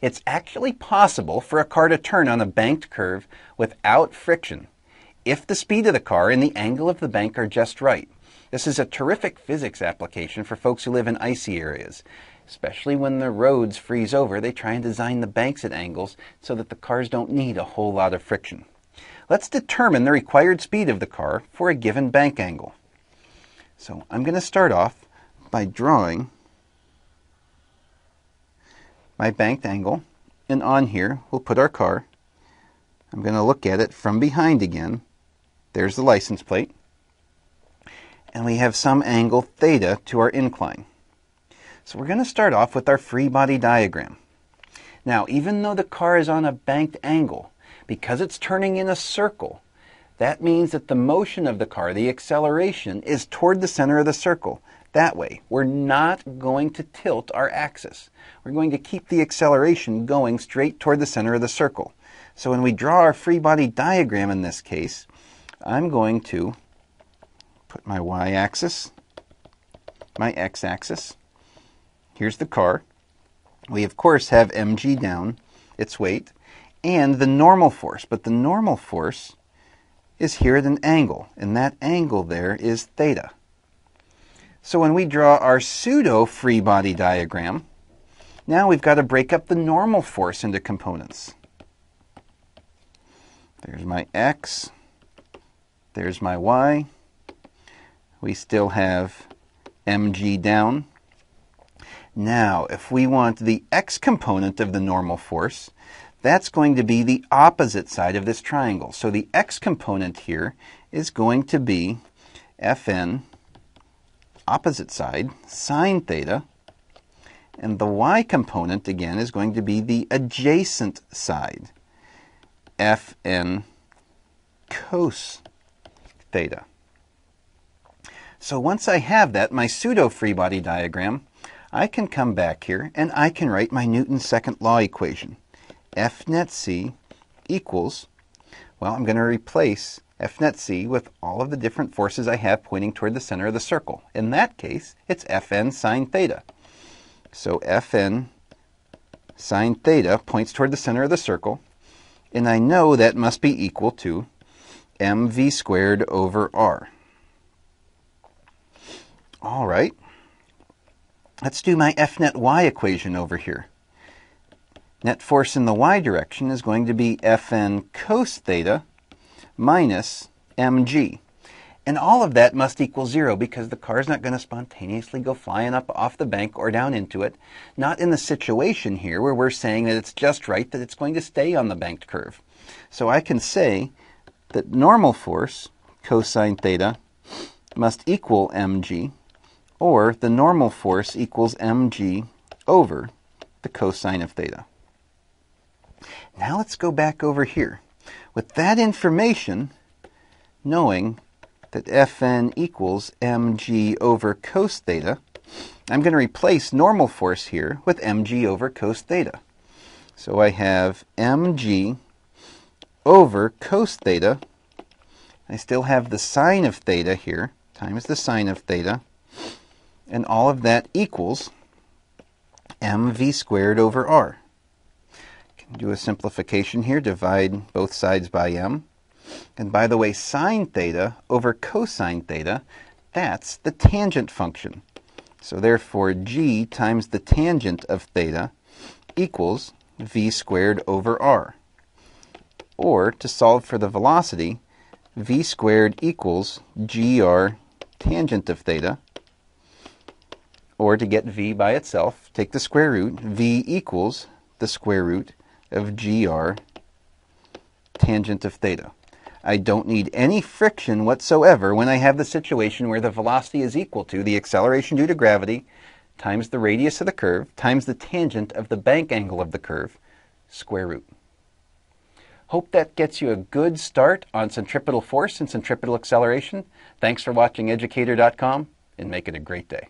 It's actually possible for a car to turn on a banked curve without friction if the speed of the car and the angle of the bank are just right. This is a terrific physics application for folks who live in icy areas. Especially when the roads freeze over, they try and design the banks at angles so that the cars don't need a whole lot of friction. Let's determine the required speed of the car for a given bank angle. So I'm going to start off by drawing my banked angle, and on here we'll put our car. I'm going to look at it from behind again. There's the license plate. And we have some angle theta to our incline. So we're going to start off with our free body diagram. Now, even though the car is on a banked angle, because it's turning in a circle, that means that the motion of the car, the acceleration, is toward the center of the circle. That way, we're not going to tilt our axis. We're going to keep the acceleration going straight toward the center of the circle. So when we draw our free body diagram in this case, I'm going to put my y-axis, my x-axis. Here's the car. We, of course, have mg down, its weight, and the normal force. But the normal force is here at an angle, and that angle there is theta. So when we draw our pseudo-free body diagram, now we've got to break up the normal force into components. There's my x, there's my y. We still have mg down. Now, if we want the x component of the normal force, that's going to be the opposite side of this triangle. So the x component here is going to be Fn, opposite side, sine theta, and the y component, again, is going to be the adjacent side, Fn cos theta. So once I have that, my pseudo-free body diagram, I can come back here and I can write my Newton's second law equation. F net c equals, well, I'm going to replace F net c with all of the different forces I have pointing toward the center of the circle. In that case, it's Fn sine theta. So Fn sine theta points toward the center of the circle, and I know that must be equal to mv squared over r. All right. Let's do my F net y equation over here. Net force in the y direction is going to be Fn cos theta minus mg. And all of that must equal 0 because the car is not going to spontaneously go flying up off the bank or down into it. Not in the situation here where we're saying that it's just right that it's going to stay on the banked curve. So I can say that normal force, cosine theta, must equal mg, or the normal force equals mg over the cosine of theta. Now let's go back over here. With that information, knowing that Fn equals mg over cos theta, I'm going to replace normal force here with mg over cos theta. So I have mg over cos theta. I still have the sine of theta here, times the sine of theta, and all of that equals mv squared over r. Can do a simplification here, divide both sides by m. And by the way, sine theta over cosine theta, that's the tangent function. So therefore, g times the tangent of theta equals v squared over r. Or, to solve for the velocity, v squared equals gr tangent of theta. Or to get v by itself, take the square root. V equals the square root of gr tangent of theta. I don't need any friction whatsoever when I have the situation where the velocity is equal to the acceleration due to gravity times the radius of the curve times the tangent of the bank angle of the curve, square root. Hope that gets you a good start on centripetal force and centripetal acceleration. Thanks for watching Educator.com, and make it a great day.